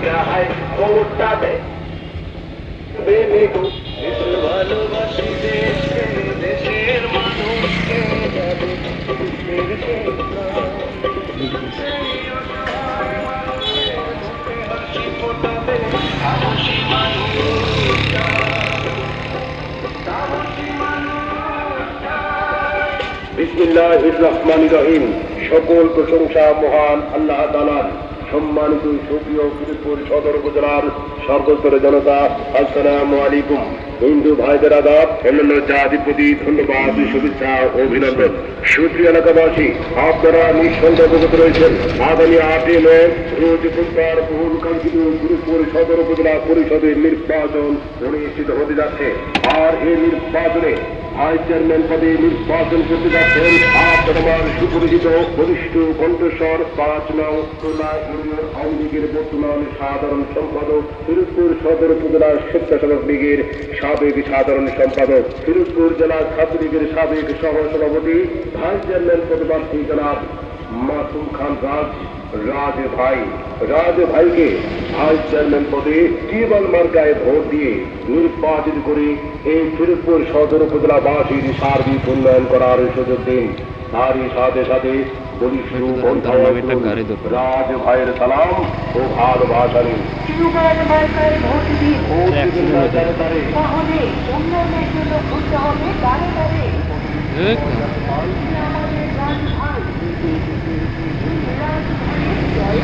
है कोटा में बेने को ভালোবাসি দেশকে দেশের মানুষকে যাবে হাসি ফোটাবে সাহসী মানুষটা সাহসী মানুষটা বিসমিল্লাহির রহমানির রহিম সকল প্রশংসা মহান আল্লাহ তাআলার সম্মানিত সুপ্রিয় ফিরোজপুর সদর উপজেলার সর্বস্তরের জনতা আসসালামু আলাইকুম হিন্দু ভাইদের আদাব অন্যান্য জাতির প্রতি ধন্যবাদ শুভেচ্ছা ও অভিনন্দন সুপ্রিয় এলাকাবাসী আপনারা নিঃসন্দেহে অবগত রয়েছেন আগামী 8 মে রোজ বুধবার বহুল কাঙ্ক্ষিত ফিরোজপুর সদর উপজেলা পরিষদের নির্বাচন অনুষ্ঠিত হতে যাচ্ছে আর এই নির্বাচনে ভাইস চেয়ারম্যান পদে নির্বাচন করতে যাচ্ছেন আপনার সুপরিচিত বরিষ্ঠ কণ্ঠস্বর 5 নং খুলনা ইউনিয়ন আওয়ামী লীগের বর্তমান সাধারণ সম্পাদক ফিরোজপুর সদর উপজেলা স্বেচ্ছাসেবক লীগের সাবেক সাধারণ সম্পাদক ফিরোজপুর জেলা ছাত্রলীগের সাবেক সহ সভাপতি ভাইস চেয়ারম্যান পদপ্রার্থী জনাব মাসুম খান রাজ ভাইকে ভাইস চেয়ারম্যান পদে টিউবওয়েল মার্কায় ভোট দিয়ে নির্বাচিত করে এই ফিরোজপুর সদর উপজেলাবাসীর সার্বিক উন্নয়ন করার সুযোগ দিন তারই সাথে সাথে রাজ ভাইয়ের সালাম ও ভালোবাসা নিন টিউবওয়েল মার্কায় ভোট দিন তাহলে উন্নয়নের জন্য ঘুরতে হবে দাঁড়ে দাঁড়ে আমাদের রাজ ভাই রাজ ভাইয়ের জয়